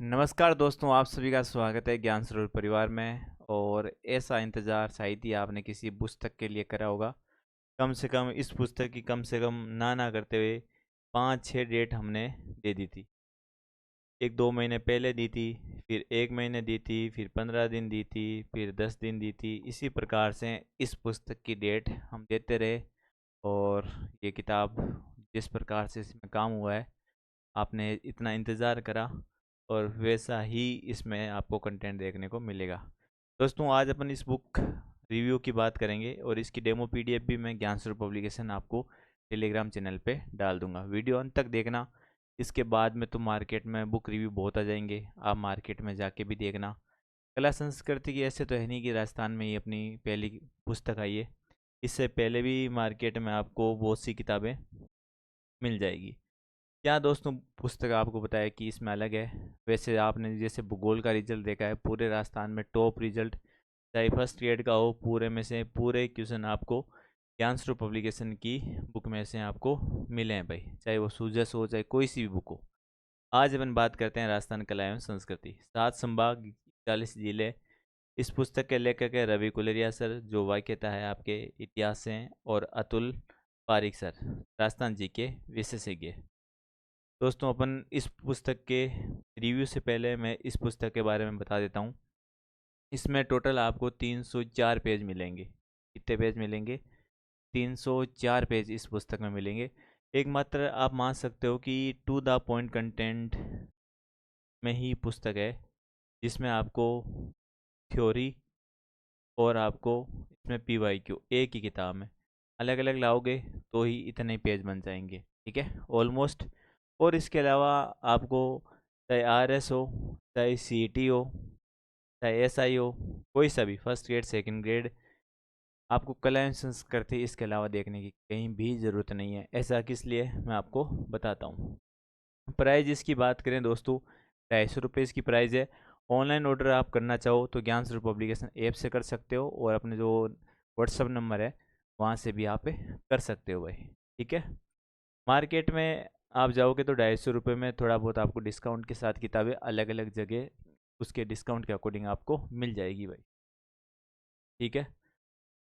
नमस्कार दोस्तों, आप सभी का स्वागत है ज्ञान सरोवर परिवार में। और ऐसा इंतज़ार शायद ही आपने किसी पुस्तक के लिए करा होगा। कम से कम इस पुस्तक की कम से कम ना करते हुए 5-6 डेट हमने दे दी थी। एक 2 महीने पहले दी थी, फिर 1 महीने दी थी, फिर 15 दिन दी थी, फिर 10 दिन दी थी। इसी प्रकार से इस पुस्तक की डेट हम देते रहे। और ये किताब जिस प्रकार से इसमें काम हुआ है, आपने इतना इंतज़ार करा, और वैसा ही इसमें आपको कंटेंट देखने को मिलेगा। दोस्तों, आज अपन इस बुक रिव्यू की बात करेंगे, और इसकी डेमो पीडीएफ भी मैं ज्ञान स्वरूप पब्लिकेशन आपको टेलीग्राम चैनल पे डाल दूंगा। वीडियो अंत तक देखना। इसके बाद में तो मार्केट में बुक रिव्यू बहुत आ जाएंगे, आप मार्केट में जाके भी देखना। कला संस्कृति की ऐसे तो है नहीं कि राजस्थान में ही अपनी पहली पुस्तक आई है। इससे पहले भी मार्केट में आपको बहुत सी किताबें मिल जाएगी। क्या दोस्तों, पुस्तक आपको बताया कि इसमें अलग है। वैसे आपने जैसे भूगोल का रिजल्ट देखा है, पूरे राजस्थान में टॉप रिजल्ट चाहे फर्स्ट ग्रेड का हो, पूरे में से पूरे क्वेश्चन आपको ज्ञान स्वरूप पब्लिकेशन की बुक में से आपको मिले हैं भाई, चाहे वो सूजस हो चाहे कोई सी भी बुक हो। आज अपन बात करते हैं राजस्थान कला एवं संस्कृति, 7 संभाग 40 जिले। इस पुस्तक के लेखक है रवि कुलेरिया सर, जो वाक्यता है आपके इतिहास से हैं, और अतुल पारिक सर, राजस्थान जी के विशेषज्ञ। दोस्तों, अपन इस पुस्तक के रिव्यू से पहले मैं इस पुस्तक के बारे में बता देता हूँ। इसमें टोटल आपको 304 पेज मिलेंगे। कितने पेज मिलेंगे? 304 पेज इस पुस्तक में मिलेंगे। एकमात्र आप मान सकते हो कि टू द पॉइंट कंटेंट में ही पुस्तक है, जिसमें आपको थ्योरी और आपको इसमें पीवाईक्यू एक ही किताब में अलग अलग लाओगे तो ही इतने पेज बन जाएंगे, ठीक है, ऑलमोस्ट। और इसके अलावा आपको चाहे आरएस हो, चाहे सीईटी हो, चाहे एसआई हो, कोई सा भी फर्स्ट ग्रेड सेकंड ग्रेड, आपको कला एवं संस्कृति इसके अलावा देखने की कहीं भी ज़रूरत नहीं है। ऐसा किस लिए, मैं आपको बताता हूँ। प्राइस इसकी बात करें दोस्तों, 250 रुपये इसकी प्राइस है। ऑनलाइन ऑर्डर आप करना चाहो तो ज्ञान स्वरूप पब्लिकेशन ऐप से कर सकते हो, और अपने जो व्हाट्सअप नंबर है वहाँ से भी आप कर सकते हो भाई, ठीक है। मार्केट में आप जाओगे तो 250 रुपये में थोड़ा बहुत आपको डिस्काउंट के साथ किताबें अलग अलग जगह उसके डिस्काउंट के अकॉर्डिंग आपको मिल जाएगी भाई, ठीक है।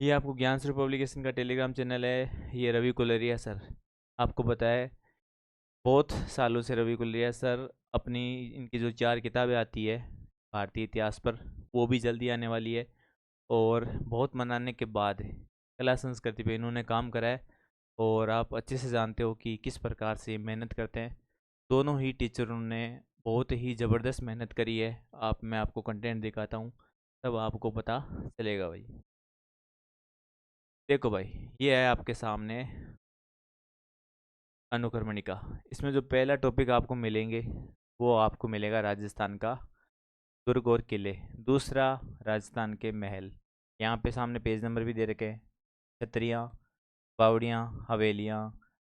ये आपको ज्ञान स्वरूप पब्लिकेशन का टेलीग्राम चैनल है। ये रवि कुलेरिया सर, आपको पता है बहुत सालों से रवि कुलेरिया सर अपनी इनकी जो 4 किताबें आती है भारतीय इतिहास पर, वो भी जल्दी आने वाली है। और बहुत मनाने के बाद कला संस्कृति पे इन्होंने काम करा है, और आप अच्छे से जानते हो कि किस प्रकार से मेहनत करते हैं। दोनों ही टीचरों ने बहुत ही ज़बरदस्त मेहनत करी है। मैं आपको कंटेंट दिखाता हूँ, तब आपको पता चलेगा भाई। देखो भाई, ये है आपके सामने अनुक्रमणिका। इसमें जो पहला टॉपिक आपको मिलेंगे वो आपको मिलेगा राजस्थान का दुर्ग और किले। दूसरा, राजस्थान के महल। यहाँ पे सामने पेज नंबर भी दे रखे हैं। छतरियाँ, बावड़ियाँ, हवेलियाँ,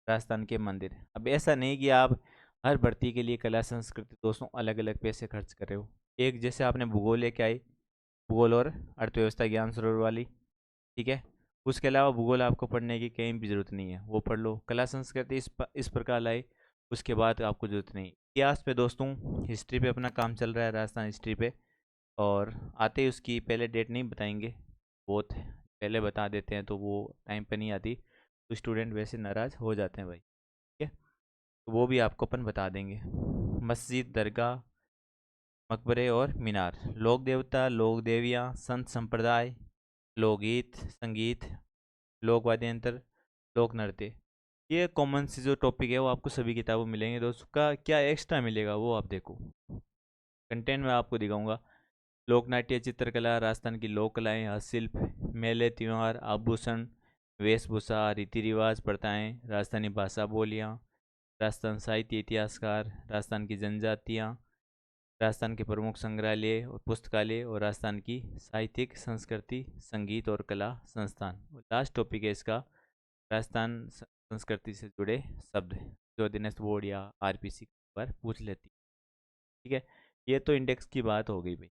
राजस्थान के मंदिर। अब ऐसा नहीं कि आप हर भर्ती के लिए कला संस्कृति दोस्तों अलग अलग पैसे खर्च कर रहे हो। एक जैसे आपने भूगोल लेके आई, भूगोल और अर्थव्यवस्था ज्ञान सरोवर वाली, ठीक है। उसके अलावा भूगोल आपको पढ़ने की कहीं भी ज़रूरत नहीं है, वो पढ़ लो। कला संस्कृति इस प्रकार लाई, उसके बाद आपको ज़रूरत नहीं। इतिहास पे दोस्तों, हिस्ट्री पे अपना काम चल रहा है, राजस्थान हिस्ट्री पे। और आते ही उसकी पहले डेट नहीं बताएंगे, बहुत पहले बता देते हैं तो वो टाइम पे नहीं आती, तो स्टूडेंट वैसे नाराज़ हो जाते हैं भाई, ठीक है। तो वो भी आपको अपन बता देंगे। मस्जिद, दरगाह, मकबरे और मीनार, लोक देवता, लोक देवियाँ, संत संप्रदाय, लोकगीत, संगीत, लोक वाद्य यंत्र, लोक नृत्य। ये कॉमन सी जो टॉपिक है वो आपको सभी किताबों में मिलेंगे। दोस्तों का क्या एक्स्ट्रा मिलेगा वो आप देखो, कंटेंट में आपको दिखाऊंगा। लोक नाट्य, चित्रकला, राजस्थान की लोक कलाएँ, हस्तशिल्प, मेले, त्यौहार, आभूषण, वेशभूषा, रीति रिवाज, प्रथाएँ, राजस्थानी भाषा बोलियाँ, राजस्थान साहित्य इतिहासकार, राजस्थान की जनजातियाँ, राजस्थान के प्रमुख संग्रहालय और पुस्तकालय, और राजस्थान की साहित्यिक संस्कृति, संगीत और कला संस्थान। लास्ट टॉपिक है इसका, राजस्थान संस्कृति से जुड़े शब्द, जो दिनेश बोर्ड या आरपीसी पर पूछ लेती, ठीक है। ये तो इंडेक्स की बात हो गई भाई।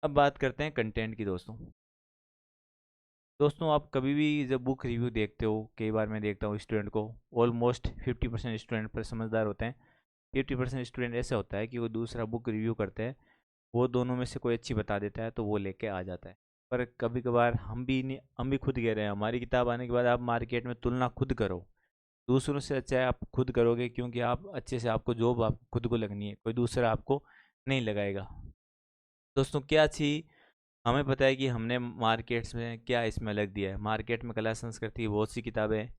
अब बात करते हैं कंटेंट की दोस्तों। दोस्तों, आप कभी भी जब बुक रिव्यू देखते हो, कई बार मैं देखता हूँ स्टूडेंट को, ऑलमोस्ट 50% स्टूडेंट पर समझदार होते हैं। 50% स्टूडेंट ऐसा होता है कि वो दूसरा बुक रिव्यू करते हैं, वो दोनों में से कोई अच्छी बता देता है तो वो लेके आ जाता है। पर कभी कभार हम भी नहीं, हम भी खुद कह रहे हैं, हमारी किताब आने के बाद आप मार्केट में तुलना खुद करो, दूसरों से अच्छा है आप खुद करोगे, क्योंकि आप अच्छे से, आपको जॉब आप खुद को लगनी है, कोई दूसरा आपको नहीं लगाएगा। दोस्तों क्या चीज़ हमें पता है कि हमने मार्केट्स में क्या इसमें लग दिया है, मार्केट में कला संस्कृति की बहुत सी किताबें हैं,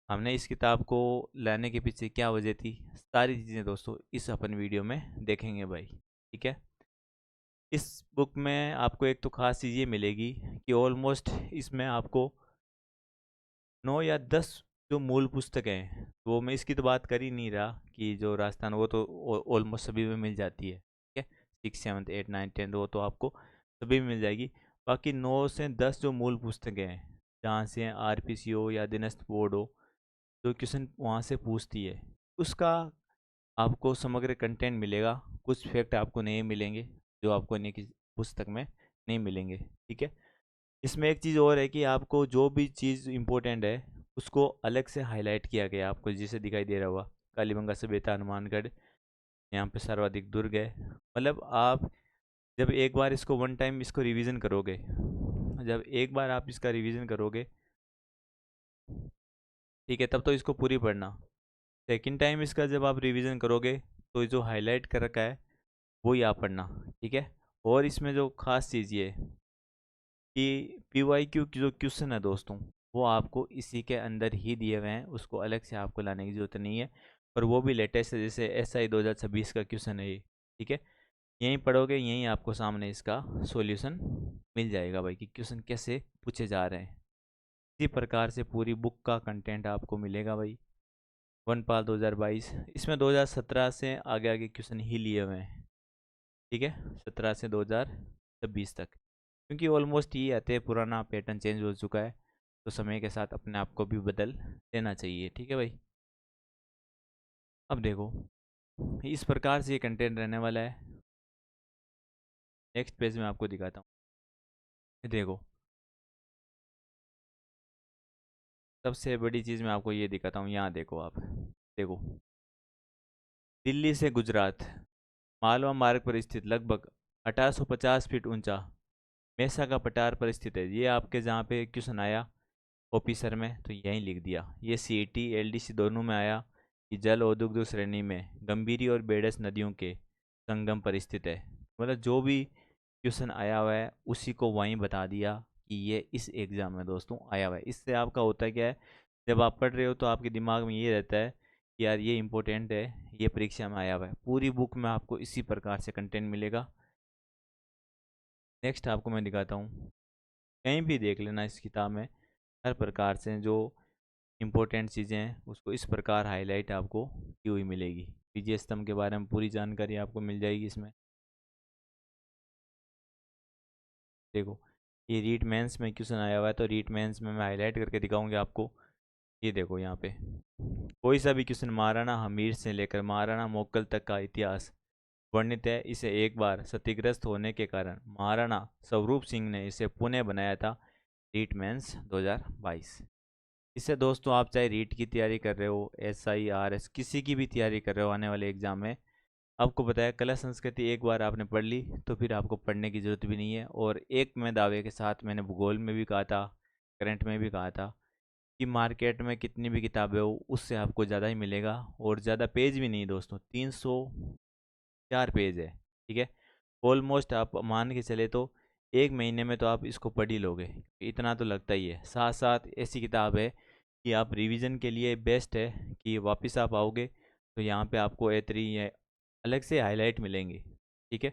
हमने इस किताब को लाने के पीछे क्या वजह थी, सारी चीज़ें दोस्तों इस अपन वीडियो में देखेंगे भाई। ठीक है, इस बुक में आपको एक तो खास चीज़ ये मिलेगी कि ऑलमोस्ट इसमें आपको 9 या 10 जो मूल पुस्तकें हैं, वो मैं इसकी तो बात कर ही नहीं रहा कि जो राजस्थान, वो तो ऑलमोस्ट सभी में मिल जाती है। ठीक है, 6, 7, 8, 9, 10 वो तो आपको सभी में मिल जाएगी। बाकी 9 से 10 जो मूल पुस्तकें हैं, जहाँ से RPCO या दिनस्थ बोर्ड हो, जो क्वेश्चन वहाँ से पूछती है, उसका आपको समग्र कंटेंट मिलेगा। कुछ फैक्ट आपको नहीं मिलेंगे जो आपको नहीं की पुस्तक में नहीं मिलेंगे। ठीक है, इसमें एक चीज़ और है कि आपको जो भी चीज़ इम्पोर्टेंट है उसको अलग से हाईलाइट किया गया, आपको जिसे दिखाई दे रहा होगा, कालीबंगा सभ्यता, हनुमानगढ़, यहाँ पे सर्वाधिक दुर्ग है। मतलब आप जब एक बार इसको वन टाइम इसको रिवीजन करोगे, जब एक बार आप इसका रिवीजन करोगे, ठीक है, तब तो इसको पूरी पढ़ना। सेकंड टाइम इसका जब आप रिवीजन करोगे तो जो हाईलाइट कर रखा है वो ही आप पढ़ना। ठीक है, और इसमें जो खास चीज़ ये है कि PYQ की जो क्वेश्चन है दोस्तों, वो आपको इसी के अंदर ही दिए हुए हैं, उसको अलग से आपको लाने की ज़रूरत नहीं है। और वो भी लेटेस्ट है, जैसे SI 2026 का क्वेश्चन है ये। ठीक है, यहीं पढ़ोगे, यहीं आपको सामने इसका सॉल्यूशन मिल जाएगा भाई, कि क्वेश्चन कैसे पूछे जा रहे हैं। इसी प्रकार से पूरी बुक का कंटेंट आपको मिलेगा भाई। वनपाल 2022, इसमें 2017 से आगे आगे क्वेश्चन ही लिए हुए हैं। ठीक है, 17 से 2026 तक, क्योंकि ऑलमोस्ट ये आते हैं, पुराना पैटर्न चेंज हो चुका है, तो समय के साथ अपने आप को भी बदल देना चाहिए। ठीक है भाई, अब देखो इस प्रकार से ये कंटेंट रहने वाला है। नेक्स्ट पेज में आपको दिखाता हूँ, ये देखो सबसे बड़ी चीज़ मैं आपको ये दिखाता हूँ, यहाँ देखो आप, देखो दिल्ली से गुजरात मालवा मार्ग पर स्थित लगभग 1850 फीट ऊंचा मेसा का पठार पर स्थित है। ये आपके जहाँ पे क्वेश्चन आया ऑफिसर में तो यहीं लिख दिया। ये CET LDC दोनों में आया कि जल औद्योगिक श्रेणी में गंभीरी और बेडस नदियों के संगम पर स्थित है। मतलब जो भी क्वेश्चन आया हुआ है उसी को वहीं बता दिया कि ये इस एग्ज़ाम में दोस्तों आया हुआ है। इससे आपका होता है क्या है, जब आप पढ़ रहे हो तो आपके दिमाग में ये रहता है कि यार ये इम्पोर्टेंट है, ये परीक्षा में आया हुआ है। पूरी बुक में आपको इसी प्रकार से कंटेंट मिलेगा। नेक्स्ट आपको मैं दिखाता हूँ, कहीं भी देख लेना इस किताब में हर प्रकार से जो इम्पोर्टेंट चीज़ें हैं उसको इस प्रकार हाईलाइट आपको की हुई मिलेगी। विजय स्तंभ के बारे में पूरी जानकारी आपको मिल जाएगी इसमें। देखो ये रीट मेंस में क्वेश्चन आया हुआ है, तो रीट मेंस में मैं हाईलाइट करके दिखाऊंगी आपको। ये देखो यहाँ पे कोई सा भी क्वेश्चन महाराणा हमीर से लेकर महाराणा मोगल तक का इतिहास वर्णित है। इसे एक बार क्षतिग्रस्त होने के कारण महाराणा स्वरूप सिंह ने इसे पुनः बनाया था। रीट मेंस 2022। इससे दोस्तों आप चाहे रीट की तैयारी कर रहे हो, SI RS किसी की भी तैयारी कर रहे हो आने वाले एग्जाम में, आपको पता है कला संस्कृति एक बार आपने पढ़ ली तो फिर आपको पढ़ने की ज़रूरत भी नहीं है। और एक मैं दावे के साथ, मैंने भूगोल में भी कहा था, करंट में भी कहा था, कि मार्केट में कितनी भी किताबें हो उससे आपको ज़्यादा ही मिलेगा। और ज़्यादा पेज भी नहीं दोस्तों, 304 पेज है। ठीक है, ऑलमोस्ट आप मान के चले तो एक महीने में तो आप इसको पढ़ ही लोगे, इतना तो लगता ही है। साथ साथ ऐसी किताब है कि आप रिवीजन के लिए बेस्ट है, कि वापस आप आओगे तो यहाँ पे आपको A3 या अलग से हाईलाइट मिलेंगे। ठीक है,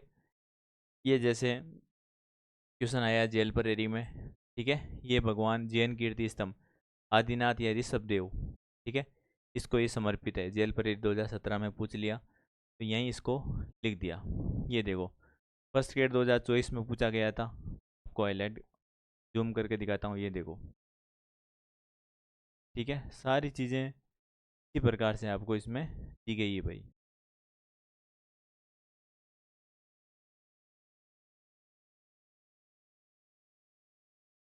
ये जैसे क्वेश्चन आया जेल पर एरी में, ठीक है, ये भगवान जैन कीर्ति स्तंभ आदिनाथ या ऋषभ देव, ठीक है, इसको ये समर्पित है। जेल पर एरी 2017 में पूछ लिया तो यहीं इसको लिख दिया। ये देखो फर्स्ट ग्रेड 2024 में पूछा गया था, आपको हाईलाइट जूम करके दिखाता हूँ, ये देखो। ठीक है, सारी चीज़ें इसी प्रकार से आपको इसमें दी गई है भाई।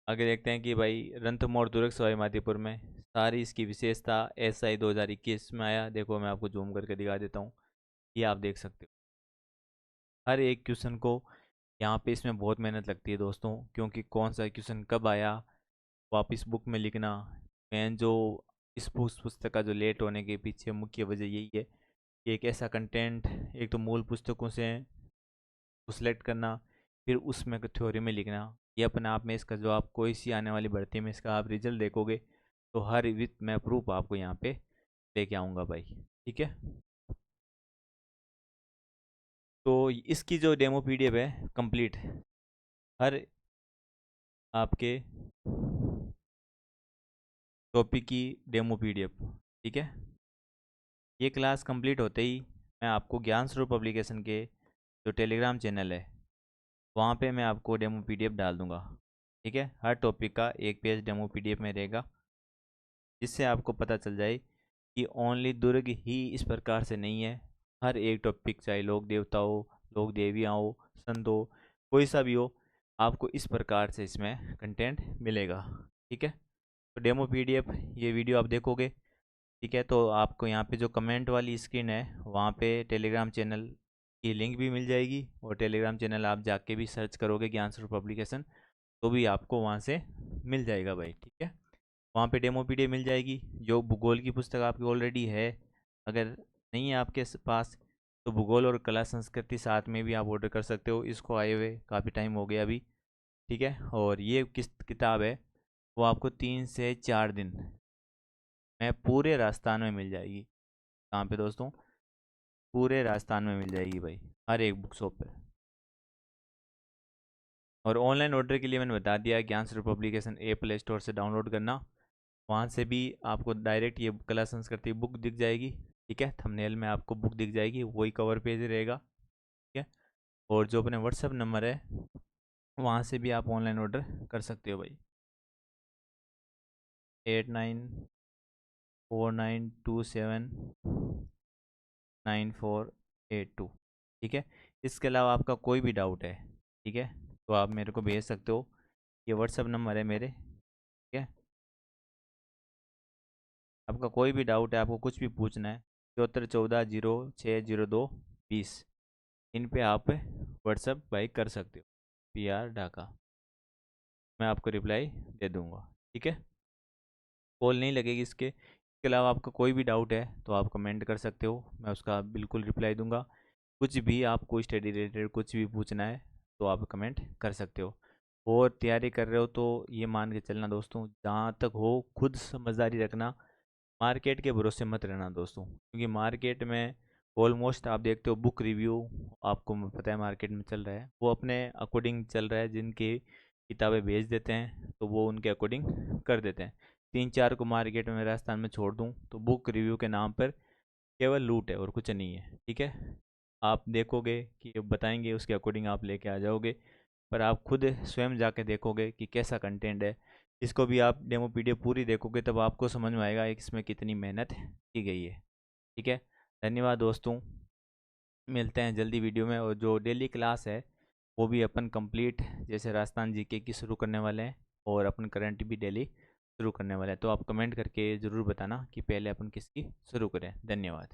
आगे देखते हैं कि भाई रणथंभौर दुर्ग सवाई माधोपुर में सारी इसकी विशेषता SI 2021 में आया। देखो मैं आपको जूम करके दिखा देता हूँ, ये आप देख सकते हो। हर एक क्वेश्चन को यहाँ पे इसमें बहुत मेहनत लगती है दोस्तों, क्योंकि कौन सा क्वेश्चन कब आया वापस बुक में लिखना। मेन जो इस पुस्तक का जो लेट होने के पीछे मुख्य वजह यही है कि एक ऐसा कंटेंट एक तो मूल पुस्तकों से सिलेक्ट करना, फिर उसमें थ्योरी में लिखना। ये अपने आप में इसका जो आप कोई सी आने वाली भर्ती में इसका आप रिजल्ट देखोगे तो हर विथ मैं प्रूफ आपको यहाँ पे लेके आऊँगा भाई। ठीक है, तो इसकी जो डेमो पीडीएफ है कंप्लीट हर आपके टॉपिक की डेमो पीडीएफ। ठीक है, ये क्लास कंप्लीट होते ही मैं आपको ज्ञान स्वरूप पब्लिकेशन के जो टेलीग्राम चैनल है वहाँ पे मैं आपको डेमो पीडीएफ डाल दूँगा। ठीक है, हर टॉपिक का एक पेज डेमो पीडीएफ में रहेगा, जिससे आपको पता चल जाए कि ओनली दुर्ग ही इस प्रकार से नहीं है। हर एक टॉपिक, चाहे लोक देवता हो, लोक देवियाँ हो, संत हो, कोई सा भी हो, आपको इस प्रकार से इसमें कंटेंट मिलेगा। ठीक है, तो डेमो पीडीएफ ये वीडियो आप देखोगे। ठीक है, तो आपको यहाँ पे जो कमेंट वाली स्क्रीन है वहाँ पे टेलीग्राम चैनल की लिंक भी मिल जाएगी, और टेलीग्राम चैनल आप जाके भी सर्च करोगे ज्ञान स्वरूप पब्लिकेशन तो भी आपको वहाँ से मिल जाएगा भाई। ठीक है, वहाँ पे डेमो पीडीएफ मिल जाएगी। जो भूगोल की पुस्तक आपकी ऑलरेडी है, अगर नहीं है आपके पास, तो भूगोल और कला संस्कृति साथ में भी आप ऑर्डर कर सकते हो। इसको आए हुए काफ़ी टाइम हो गया अभी। ठीक है, और ये किस किताब है वो आपको 3 से 4 दिन में पूरे राजस्थान में मिल जाएगी। कहाँ पे दोस्तों? पूरे राजस्थान में मिल जाएगी भाई, हर एक बुक शॉप पे। और ऑनलाइन ऑर्डर के लिए मैंने बता दिया, ज्ञान स्वरूप पब्लिकेशन ए प्ले स्टोर से डाउनलोड करना। वहाँ से भी आपको डायरेक्ट ये कला संस्कृति बुक दिख जाएगी। ठीक है, थंबनेल में आपको बुक दिख जाएगी, वही कवर पेज रहेगा। ठीक है, और जो अपने व्हाट्सअप नंबर है वहाँ से भी आप ऑनलाइन ऑर्डर कर सकते हो भाई। 8949279482। ठीक है, इसके अलावा आपका कोई भी डाउट है, ठीक है, तो आप मेरे को भेज सकते हो। ये व्हाट्सअप नंबर है मेरे। ठीक है, आपका कोई भी डाउट है, आपको कुछ भी पूछना है, 7414060220 इन पे आप व्हाट्सअप भाई कर सकते हो। PR ढाका, मैं आपको रिप्लाई दे दूँगा। ठीक है, कॉल नहीं लगेगी इसके अलावा आपका कोई भी डाउट है तो आप कमेंट कर सकते हो, मैं उसका बिल्कुल रिप्लाई दूंगा। कुछ भी आपको स्टडी रिलेटेड कुछ भी पूछना है तो आप कमेंट कर सकते हो। और तैयारी कर रहे हो तो ये मान के चलना दोस्तों, जहाँ तक हो खुद समझदारी रखना, मार्केट के भरोसे मत रहना दोस्तों, क्योंकि मार्केट में ऑलमोस्ट आप देखते हो बुक रिव्यू, आपको पता है मार्केट में चल रहा है वो अपने अकॉर्डिंग चल रहा है। जिनकी किताबें भेज देते हैं तो वो उनके अकॉर्डिंग कर देते हैं। 3 4 को मार्केट में राजस्थान में छोड़ दूँ तो बुक रिव्यू के नाम पर केवल लूट है और कुछ नहीं है। ठीक है, आप देखोगे कि बताएंगे उसके अकॉर्डिंग आप लेके आ जाओगे, पर आप खुद स्वयं जाके देखोगे कि कैसा कंटेंट है। इसको भी आप डेमो पीडीएफ पूरी देखोगे तब आपको समझ में आएगा कि इसमें कितनी मेहनत की गई है। ठीक है, धन्यवाद दोस्तों, मिलते हैं जल्दी वीडियो में। और जो डेली क्लास है वो भी अपन कंप्लीट जैसे राजस्थान जीके की शुरू करने वाले हैं, और अपन करंट भी डेली शुरू करने वाले हैं। तो आप कमेंट करके ज़रूर बताना कि पहले अपन किसकी शुरू करें। धन्यवाद।